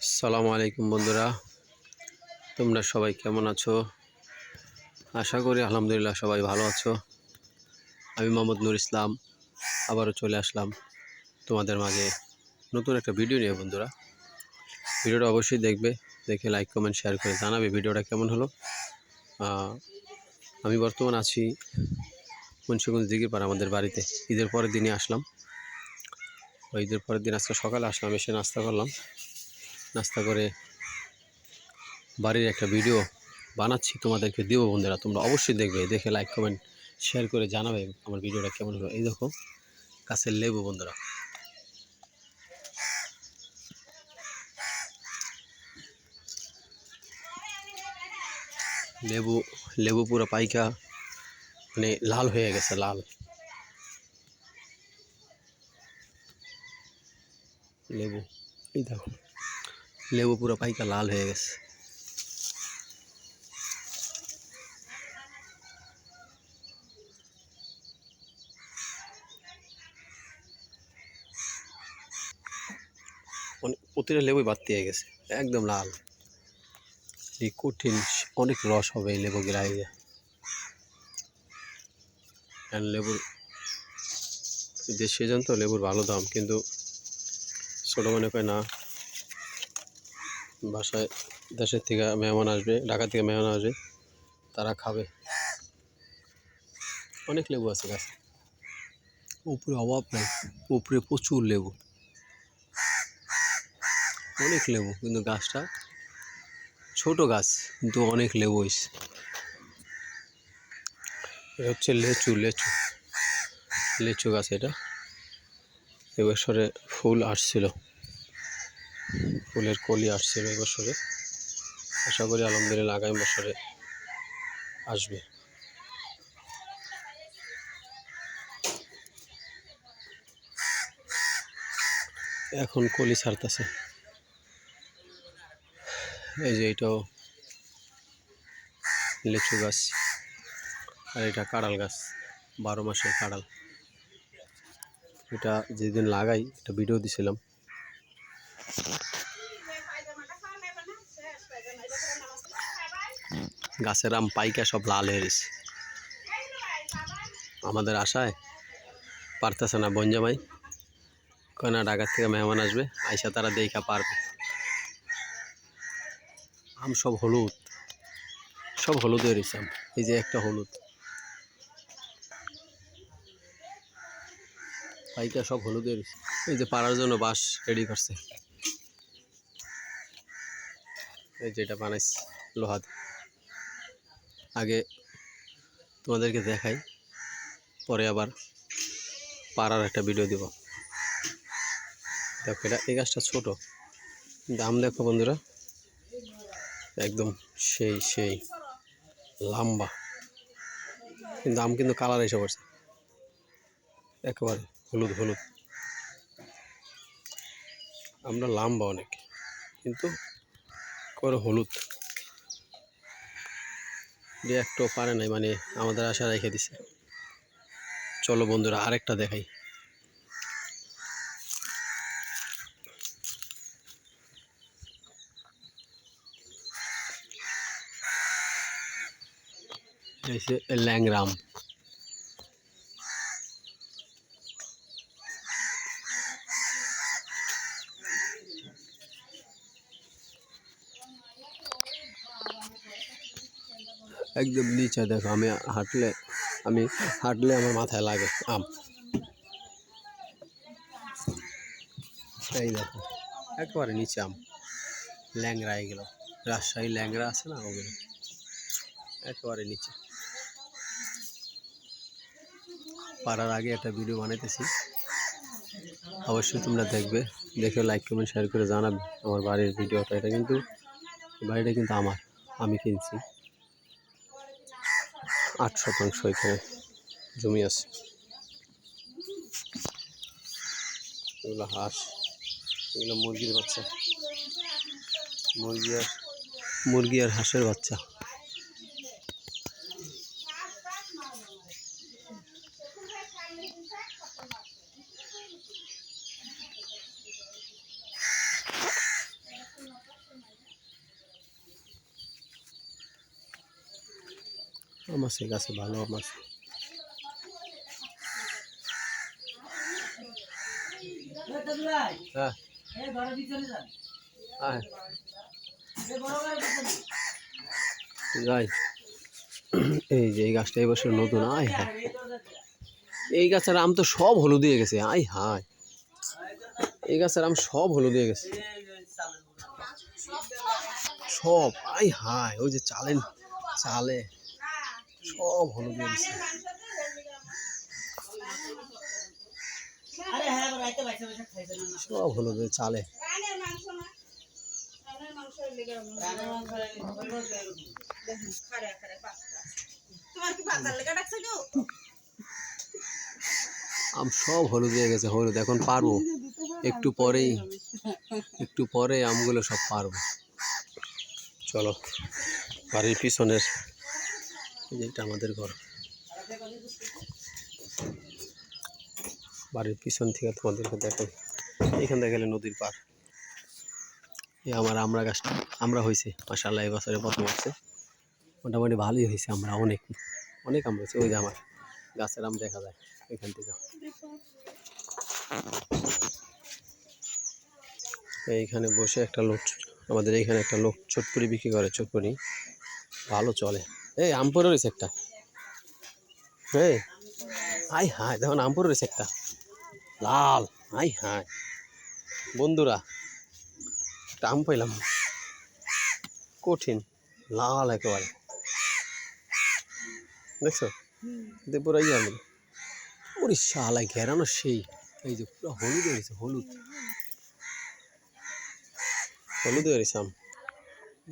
আসসালামু আলাইকুম বন্ধুরা, তোমরা সবাই কেমন আছো? আশা করি আলহামদুলিল্লাহ সবাই ভালো আছো। আমি মোহাম্মদ নুর ইসলাম আবারও চলে আসলাম তোমাদের মাঝে নতুন একটা ভিডিও নিয়ে। বন্ধুরা, ভিডিওটা অবশ্যই দেখবে, দেখে লাইক কমেন্ট শেয়ার করে জানাবে ভিডিওটা কেমন হলো। আমি বর্তমান আছি মুন্সিগঞ্জ দিঘিপাড়া আমাদের বাড়িতে। ঈদের পরের দিনই আসলাম। ওই ঈদের পরের দিন আজকে সকালে আসলাম, এসে নাস্তা করলাম। নাস্তা করে বাড়ির একটা ভিডিও বানাচ্ছি, তোমাদেরকে দেবো। বন্ধুরা, তোমরা অবশ্যই দেখবে, দেখে লাইক কমেন্ট শেয়ার করে জানাবে আমার ভিডিওটা কেমন হলো। এই দেখো গাছের লেবু বন্ধুরা, লেবু লেবু পুরো পাইকা মানে লাল হয়ে গেছে, লাল লেবু। এই দেখো লেবু পুরো পাইকা লাল হয়ে গেছে। প্রতিটা লেবুই বাড়তি হয়ে গেছে, একদম লাল। এই কঠিন অনেক রস হবে এই লেবু গিলাইয়ে। লেবুর যে সিজন তো লেবুর ভালো দাম, কিন্তু ছোটো মনে করে না, বাসায় দেশের থেকে মেহমান আসবে, ঢাকা থেকে মেহমান আসবে, তারা খাবে। অনেক লেবু আছে গাছে, উপরে অভাব নেই, উপরে প্রচুর লেবু, অনেক লেবু। কিন্তু গাছটা ছোট গাছ, কিন্তু অনেক লেবু হয়েছে। এটা হচ্ছে লেচু, লেচু লেচু গাছ। এটা এবছরে ফুল আসছিল, ফুলের কলি আসছিল এবছরে। আশা করি আলহামদুলিল্লাহ আগামী বছরে আসবে। এখন কলি ছাড়তেছে। এই যে এটাও লিচু গাছ, আর এটা কাঁড়াল গাছ, 12 মাসের কাঁড়াল। এটা যেদিন লাগাই একটা ভিডিও দিছিলাম। গাছের আম পাইকা সব লাল হয়ে গেছে। আমাদের আশায় পারতেছে না বনজামাই, কেনা ঢাকা থেকে মেহমান আসবে, আইসা তারা দেখা পারবে। আম সব হলুদ, সব হলুদ হয়ে গেছে আম। এই যে একটা হলুদ, পাইকা সব হলুদ হয়ে গেছে। এই যে পাড়ার জন্য বাঁশ রেডি করছে, এই যেটা বানাইছে লোহা দিয়ে। আগে তোমাদেরকে দেখাই, পরে আবার পাড়ার একটা ভিডিও দিব। দেখো এটা, এই গাছটা ছোট, দাম দেখো বন্ধুরা, একদম সেই সেই লম্বা। কিন্তু আম কিন্তু কালার এসে পড়ছে, একেবারে হলুদ হলুদ। আমরা লম্বা অনেক, কিন্তু করে হলুদ দিয়ে একটু পারে নাই, মানে আমাদের আশা রেখে দিছে। চলো বন্ধুরা আরেকটা দেখাই। এই যে ল্যাংরাম, একদম নিচে দেখো। আমি হাঁটলে আমার মাথায় লাগে আম। এই দেখো একেবারে নিচে আম, ল্যাংড়া এগুলো, রাজশাহী ল্যাংড়া আছে না, ওগুলো একেবারে নিচে। পারার আগে একটা ভিডিও বানাইতেছি, অবশ্যই তোমরা দেখবে, দেখে লাইক কমেন্ট শেয়ার করে জানাবে আমার বাড়ির ভিডিওটা। এটা কিন্তু বাড়িটা কিন্তু আমার, আমি কিনছি। 8 শতাংশ এখানে জমি আছে। এগুলো হাঁস, এগুলো মুরগির বাচ্চা, মুরগি আর হাঁসের বাচ্চা। আম আছে গাছে, ভালো আম আছে। হ্যাঁ যাই, এই যে এই গাছটা এই বছর নতুন। আয় হ্যাঁ, এই গাছের আম তো সব হলুদ হয়ে গেছে। আয় হায়, এই গাছের আম সব হলুদ হয়ে গেছে সব। আয় হায়, ওই যে চালে সব হলুদ হয়ে গেছে। সব হলুদ চালে। আম সব হলুদ হয়ে গেছে, হলুদ। এখন পারবো একটু পরে আমগুলো সব পারবো। চলো, বাড়ির পিছনের এটা আমাদের ঘর। বাড়ির পিছন থেকে তোমাদেরকে দেখো, এখান থেকে গেলে নদীর পার। এই আমার আমরা গাছটা আমরা হয়েছে মাশাআল্লাহ, এই বছরে প্রথম হচ্ছে। মোটামুটি ভালোই হয়েছে, আমরা অনেক অনেক আম হয়েছে। ওই যে আমার গাছের আম দেখা যায় এখান থেকে। এইখানে বসে একটা লোক, আমাদের এইখানে একটা লোক চটপুরি বিক্রি করে। চটপুরি ভালো চলে। এই আম পড়ে রয়েছে একটা। এই আই হায়, দেখুন আম পড়ে রয়েছে একটা লাল। আই হায় বন্ধুরা, একটা আম পাইলাম কঠিন লাল একেবারে, দেখছো? পুরো ইয়ে আমি ওরে শালায় ঘেরানো সেই। এই যে পুরো হলুদ হয়েছে, হলুদ হলুদ হয়েছে আম।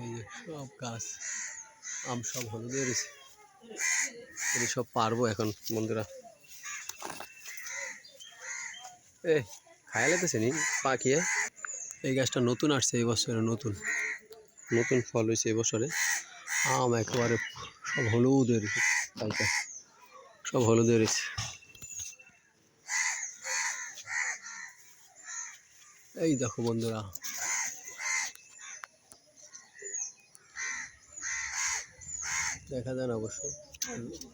এই যে সব গাছ আম সব হলুদ হয়েছে। এই সব পারবো এখন বন্ধুরা। এ খায়া লাগতেছে নি পাখিয়ে। এই গাছটা নতুন আসছে এই বছরে, নতুন নতুন ফল হয়েছে এই বছরে। আম একেবারে সব হলুদ হয়েছে, কালকে সব হলুদ হয়েছে। এই দেখো বন্ধুরা, দেখা যায় না অবশ্য,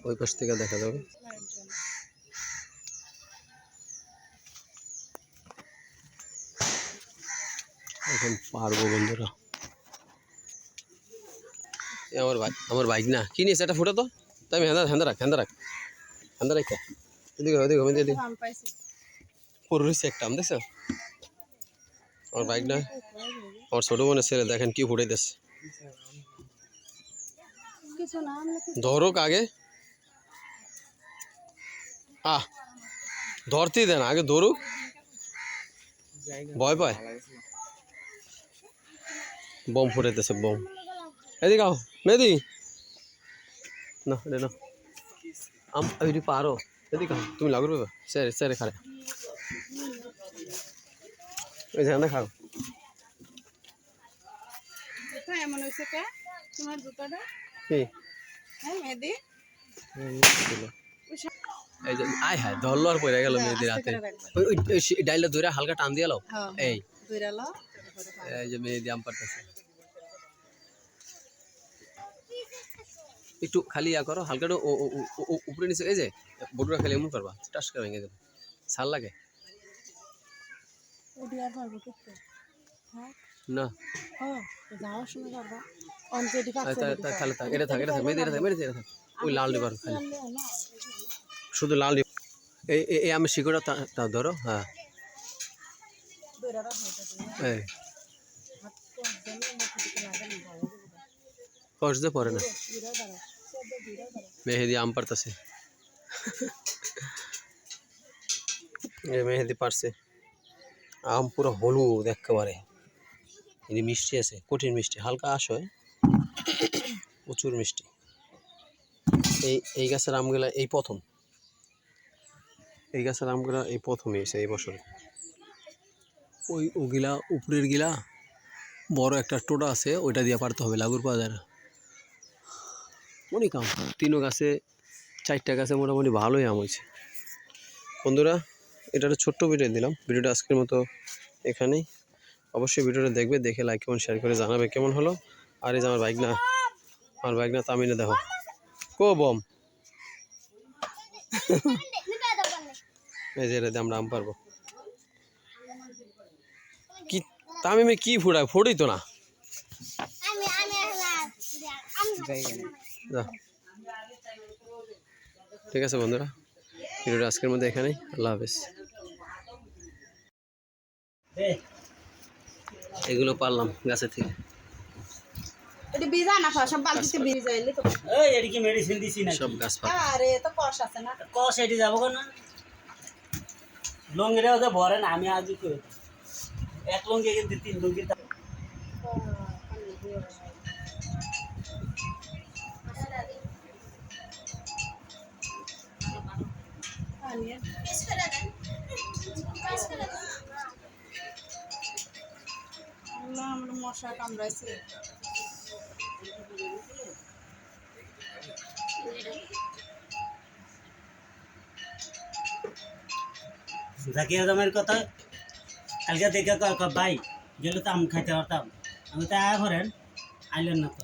ওই পাশ থেকে দেখা যাবে। এখন পারবো বন্ধুরা। আমার বাইক না কি নিয়েছে, একটা ফুটো তো তাই। আমি হ্যান্দা রাখ এদিকে ওদিকে আমি এদিকে পড়ে রয়েছে একটা আম, দেখছো? আমার বাইক না, আমার ছোট বোনের ছেলে দেখেন কি ফুটাইতেছে। ধরুক আগে, ধরতেই দেন আগে, ধরুক, ভয় পায়। বম ফুটাইতেছে, বম। এদিকে আও মেহেদি, না রে না আম ওইটি পারো। এদিকে আও, তুমি লাগবে স্যার স্যারে খারে ওই যে খাও। এমন হয়েছে কে তোমার জুতাটা? কি মেহেদি? এই যে আয় হায়, ধরলো আর পড়ে গেল মেহেদির হাতে। ওই ডাইলটা ধরে হালকা টান দিয়ে লাও। এই এই যে মেহেদি আম পারতেছে, একটু খালি ইয়া করো হালকা, উপরে নিচে। এই যে বড়ুরা খালি এমন করবা, টাস করে ভেঙে দেবে, ছাল লাগে না। তাহলে থাক, এটা থাক, এটা থাক, মেহেদি এটা থাক, মেহেদি এটা থাক। ওই লাল ডিবার খালি, শুধু লাল ডিবা। এই আমি শিকড়টা ধরো। হ্যাঁ এই কষতে পরে না। মেহেদি আম পারতেছে, এই মেহেদি পারছে আম পুরো হলুদ একেবারে। এটি মিষ্টি আছে, কঠিন মিষ্টি, হালকা আস হয়, প্রচুর মিষ্টি। এই গাছের আমগুলা এই প্রথম, এই গাছের আমগুলা এই প্রথমই এসে এই বছরে। ওগুলা উপরের গিলা বড় একটা টোটা আছে, ওইটা দিয়ে পারতে হবে, লাগুর পাওয়া যায় না। অনেক আম, 3 গাছে 4টা গাছে মোটামুটি ভালোই আম হয়েছে। বন্ধুরা, এটা একটা ছোট্ট ভিডিও দিলাম। ভিডিওটা আজকের মতো এখানেই। অবশ্যই ভিডিওটা দেখবে, দেখে লাইক কমেন্ট শেয়ার করে জানাবে কেমন হলো। আর এই যে আমার বাইক না তামিনে দেখো। কো বম এই যে এটা দিয়ে আমরা আম পারবো কি তামিমে কি ফুড়ায় ফোড়ই তো না যা। ঠিক আছে বন্ধুরা ভিডিওটা আজকের মধ্যে এখানেই আল্লাহ হাফেজ এগুলো পারলাম গাছের থেকে এটা বীজ আনা সব বালতিতে বীজ আইলে তো এই এটি কি মেডিসিন দিছি না সব গাছ পাতা আরে তো কষ আছে না কস এটি যাবো কেন লঙ্গিটা ওদের ভরে না আমি আজই করে দিই। এক লঙ্গি কিন্তু 3 লঙ্গি আল্লাহ আমার মশা কামড়াইছে জাকিয়া জামের কথা কালকে দেখে ভাই গেলে তো আম খাইতে পারতাম আমি তো আয়া করেন আইলেন না তো